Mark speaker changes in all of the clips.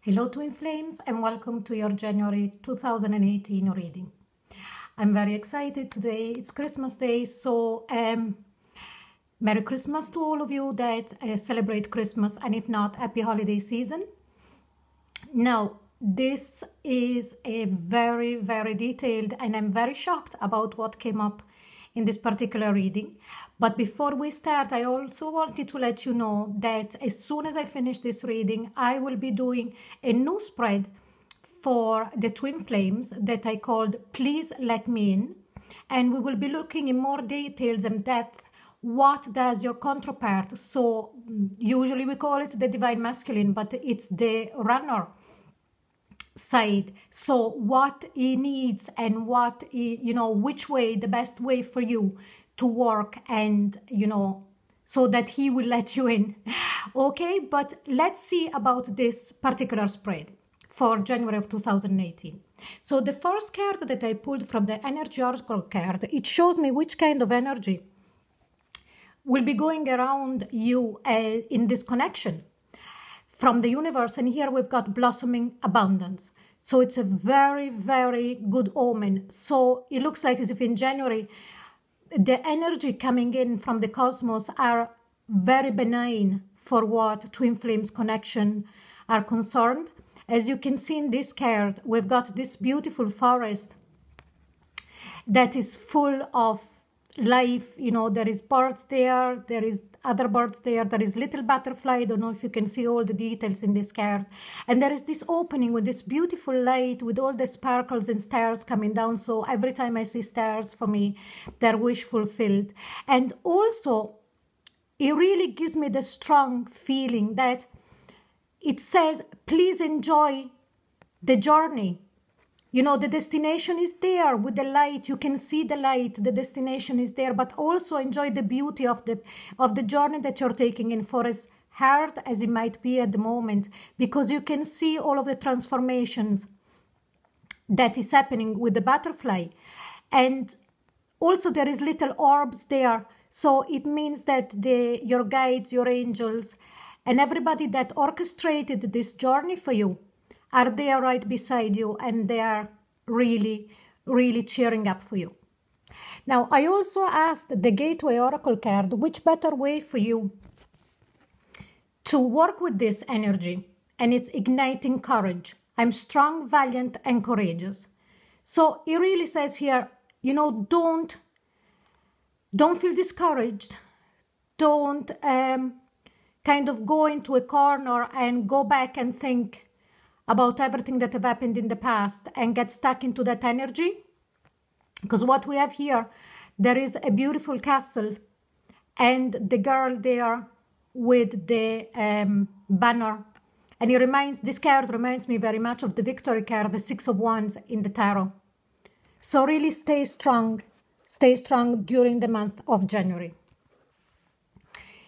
Speaker 1: Hello Twin Flames and welcome to your January 2018 reading. I'm very excited today. It's Christmas Day, so Merry Christmas to all of you that celebrate Christmas, and if not, happy holiday season. Now, this is a very detailed, and I'm very shocked about what came up in this particular reading. But before we start, I also wanted to let you know that as soon as I finish this reading, I will be doing a new spread for the Twin Flames that I called Please Let Me In. And we will be looking in more details and depth. What does your counterpart? So usually we call it the Divine Masculine, but it's the runner side. So what he needs and what he, which way, the best way for you to work, and so that he will let you in. Okay, but let's see about this particular spread for January of 2018. So the first card that I pulled from the energy oracle card, it shows me which kind of energy will be going around you in this connection from the universe. And here we've got blossoming abundance. So it's a very good omen. So it looks like as if in January the energy coming in from the cosmos are very benign for what Twin Flames connection are concerned. As you can see in this card, we've got this beautiful forest that is full of life. There is birds there, there is other birds there, there is little butterfly. I don't know if you can see all the details in this card. And there is this opening with this beautiful light with all the sparkles and stars coming down. So every time I see stars, for me, they're wish fulfilled. And also, it really gives me the strong feeling that it says, please enjoy the journey. The destination is there with the light. You can see the light. The destination is there, but also enjoy the beauty of the journey that you're taking in, for as hard as it might be at the moment, because you can see all of the transformations that is happening with the butterfly. And also there is little orbs there. So it means that your guides, your angels, and everybody that orchestrated this journey for you are there right beside you, and they are really cheering up for you. Now, I also asked the Gateway Oracle card, which better way for you to work with this energy? And it's igniting courage. I'm strong, valiant, and courageous. So it really says here, don't feel discouraged. Don't kind of go into a corner and go back and think about everything that have happened in the past and get stuck into that energy. Because what we have here, there is a beautiful castle and the girl there with the banner. And this card reminds me very much of the victory card, the Six of Wands in the tarot. So really stay strong during the month of January.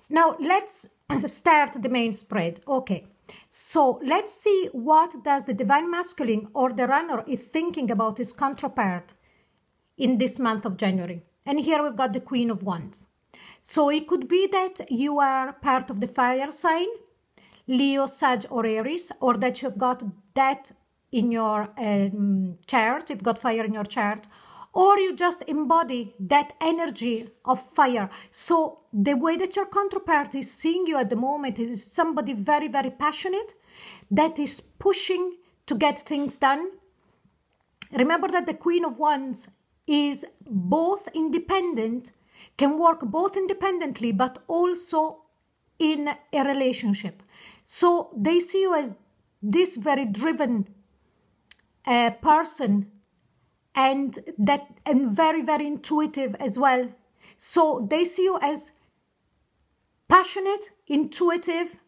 Speaker 1: Now let's start the main spread. Okay. So let's see what does the Divine Masculine or the runner is thinking about his counterpart in this month of January. And here we've got the Queen of Wands. So it could be that you are part of the fire sign, Leo, Sag, or Aries, or that you've got that in your chart, you've got fire in your chart, or you just embody that energy of fire. So the way that your counterpart is seeing you at the moment is somebody very passionate that is pushing to get things done. Remember that the Queen of Wands is both independent, can work both independently, but also in a relationship. So they see you as this very driven person, and very intuitive as well. So they see you as passionate, intuitive,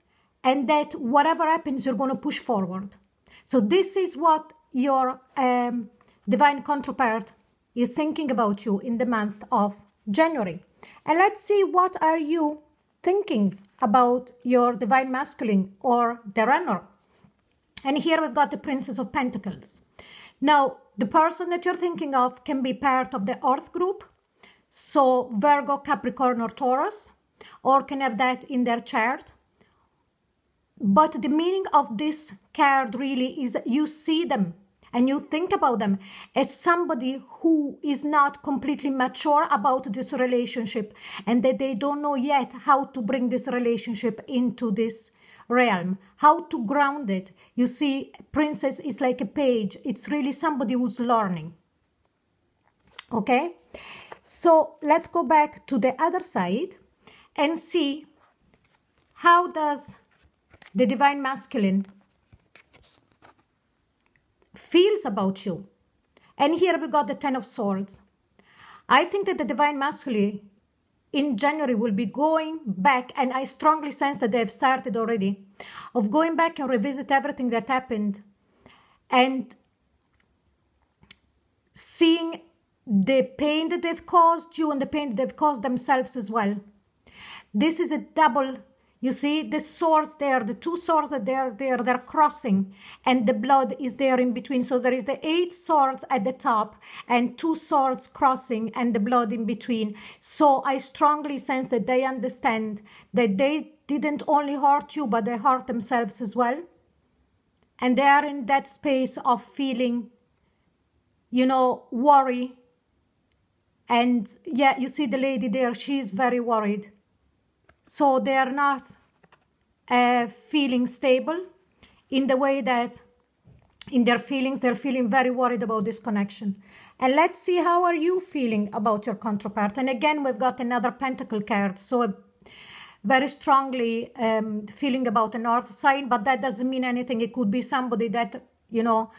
Speaker 1: and that whatever happens, you're going to push forward. So this is what your divine counterpart is thinking about you in the month of January. And let's see, what are you thinking about your Divine Masculine or the runner? And here we've got the Princess of Pentacles. Now, the person that you're thinking of can be part of the Earth group, so Virgo, Capricorn, or Taurus, or can have that in their chart. But the meaning of this card really is you see them and you think about them as somebody who is not completely mature about this relationship, and that they don't know yet how to bring this relationship into this realm, how to ground it. You see, Princess is like a page. It's really somebody who's learning. Okay, so let's go back to the other side and see how does the Divine Masculine feels about you. And here we got the Ten of Swords. I think that the Divine Masculine in January will be going back, and I strongly sense that they've started already, of going back and revisit everything that happened and seeing the pain that they've caused you and the pain that they've caused themselves as well. This is a double. You see the swords there, the two swords that they're crossing, and the blood is there in between. So there is the 8 swords at the top and 2 swords crossing and the blood in between. So I strongly sense that they understand that they didn't only hurt you, but they hurt themselves as well. And they are in that space of feeling, you know, worry. And yeah, you see the lady there, she's very worried. So they are not feeling stable in the way that in their feelings, they're feeling very worried about this connection. And let's see, how are you feeling about your counterpart? And again, we've got another Pentacle card. So very strongly feeling about an earth sign, but that doesn't mean anything. It could be somebody that, you know,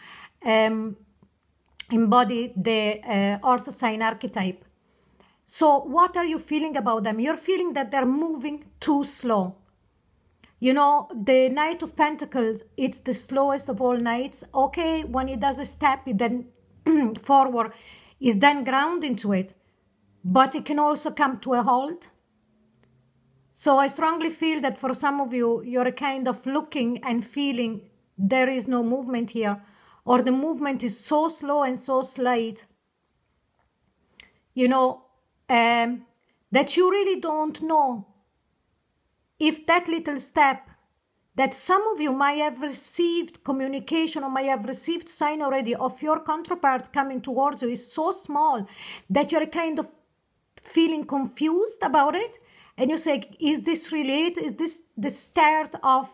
Speaker 1: embody the earth sign archetype. So what are you feeling about them? You're feeling that they're moving too slow. You know, the Knight of Pentacles, it's the slowest of all knights. Okay, when he does a step, he then forward, is then ground into it. But it can also come to a halt. So I strongly feel that for some of you, you're kind of looking and feeling there is no movement here. Or the movement is so slow and so slight. You know, that you really don't know if that little step that some of you might have received communication or might have received sign already of your counterpart coming towards you is so small that you're kind of feeling confused about it. And you say, is this really it? Is this the start of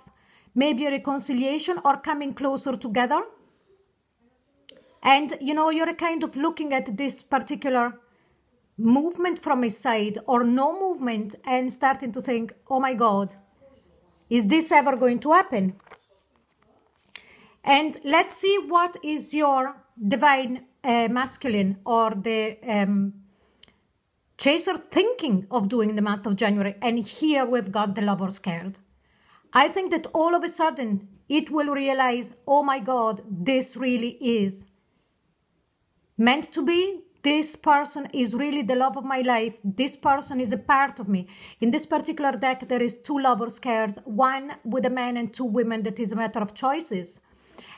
Speaker 1: maybe a reconciliation or coming closer together? And, you know, you're kind of looking at this particular movement from his side or no movement and starting to think, oh my God, is this ever going to happen? And let's see what is your Divine Masculine or the Chaser thinking of doing in the month of January. And here we've got the Lover's card. I think that all of a sudden it will realize, oh my God, this really is meant to be. This person is really the love of my life. This person is a part of me. In this particular deck, there is 2 Lovers cards, one with a man and 2 women. That is a matter of choices.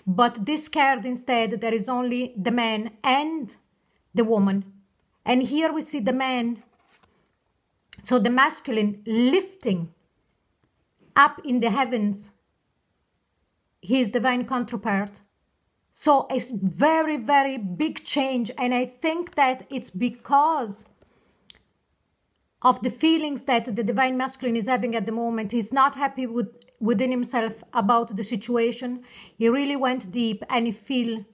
Speaker 1: But this card instead, there is only the man and the woman. And here we see the man, so the masculine lifting up in the heavens his divine counterpart. So it's very, very big change. And I think that it's because of the feelings that the Divine Masculine is having at the moment. He's not happy within himself about the situation. He really went deep and he feels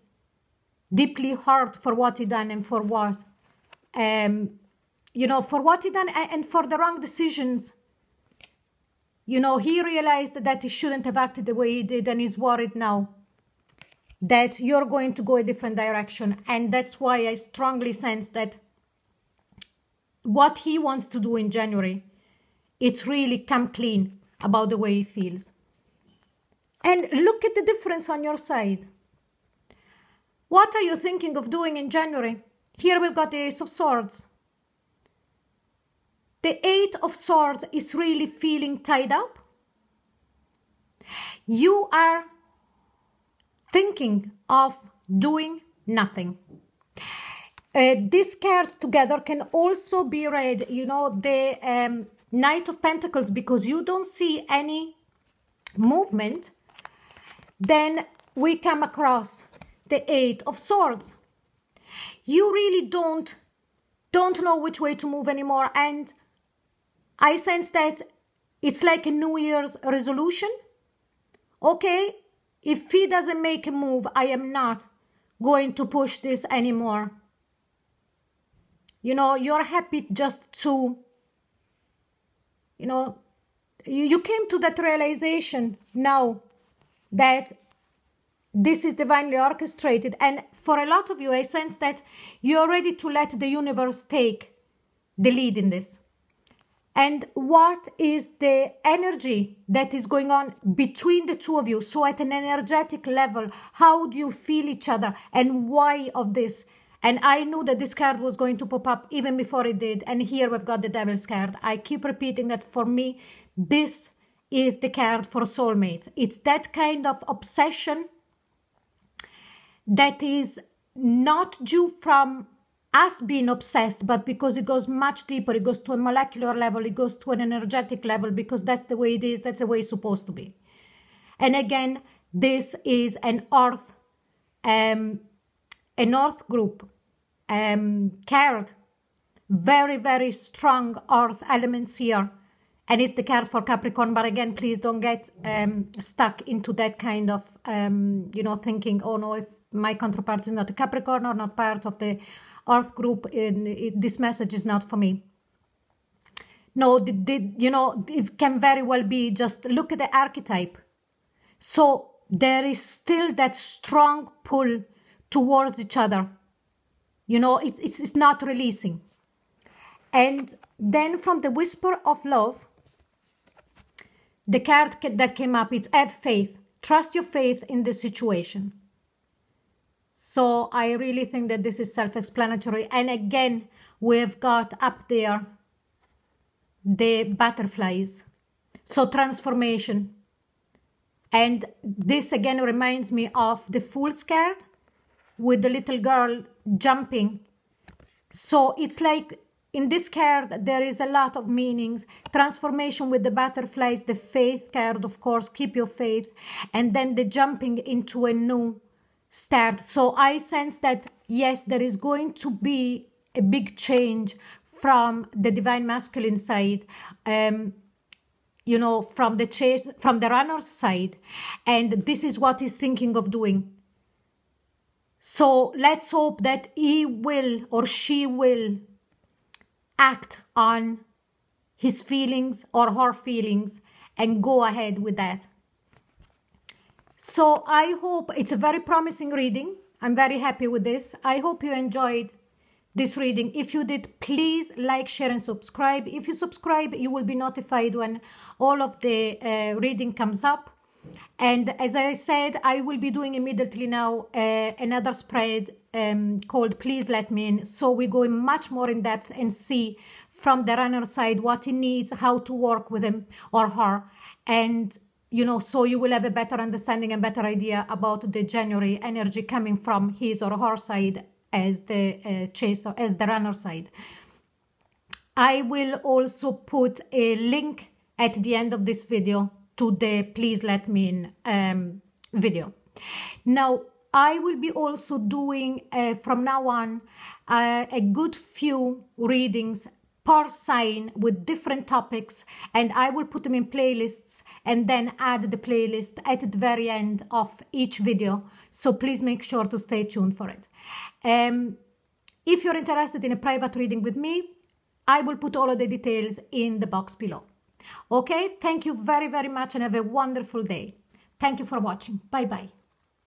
Speaker 1: deeply hurt for what he done and for what, you know, for what he done and for the wrong decisions. You know, he realized that he shouldn't have acted the way he did, and he's worried now that you're going to go a different direction. And that's why I strongly sense that what he wants to do in January, it's really come clean about the way he feels. And look at the difference on your side. What are you thinking of doing in January? Here we've got the Ace of Swords. The 8 of Swords is really feeling tied up. You are thinking of doing nothing. These cards together can also be read, you know, the Knight of Pentacles, because you don't see any movement, then we come across the Eight of Swords. You really don't know which way to move anymore, and I sense that it's like a New Year's resolution. Okay, if he doesn't make a move, I am not going to push this anymore. You know, you're happy just to, you know, you came to that realization now that this is divinely orchestrated. And for a lot of you, I sense that you're ready to let the universe take the lead in this. And what is the energy that is going on between the two of you? So at an energetic level, how do you feel each other and why of this? And I knew that this card was going to pop up even before it did. And here we've got the Devil's card. I keep repeating that for me, this is the card for soulmates. It's that kind of obsession that is not due from us being obsessed, but because it goes much deeper, it goes to a molecular level, it goes to an energetic level, because that's the way it is, that's the way it's supposed to be. And again, this is an earth group card, very, very strong earth elements here. And it's the card for Capricorn, but again, please don't get stuck into that kind of, you know, thinking, oh no, if my counterpart is not a Capricorn or not part of the Earth group, this message is not for me. No, you know, it can very well be just look at the archetype. So there is still that strong pull towards each other. You know, it's not releasing. And then from the Whisper of Love, the card that came up, it's have faith. Trust your faith in this situation. So I really think that this is self-explanatory. And again, we've got up there the butterflies. So transformation. And this again reminds me of the Fool's card with the little girl jumping. So it's like in this card, there is a lot of meanings. Transformation with the butterflies, the faith card, of course, keep your faith. And then the jumping into a new start. So I sense that, yes, there is going to be a big change from the divine masculine side, you know, from the runner's side. And this is what he's thinking of doing. So let's hope that he will or she will act on his feelings or her feelings and go ahead with that. So I hope it's a very promising reading. I'm very happy with this. I hope you enjoyed this reading. If you did, please like, share and subscribe. If you subscribe, you will be notified when all of the reading comes up. And as I said, I will be doing immediately now another spread called Please Let Me In. So we go much more in depth and see from the runner side what he needs, how to work with him or her. And you know, so you will have a better understanding and better idea about the January energy coming from his or her side as the chaser, as the runner side. I will also put a link at the end of this video to the Please Let Me In video. Now, I will be also doing from now on a good few readings per sign with different topics, and I will put them in playlists and then add the playlist at the very end of each video. So please make sure to stay tuned for it. If you're interested in a private reading with me, I will put all of the details in the box below. Okay, thank you very, very much and have a wonderful day. Thank you for watching. Bye-bye.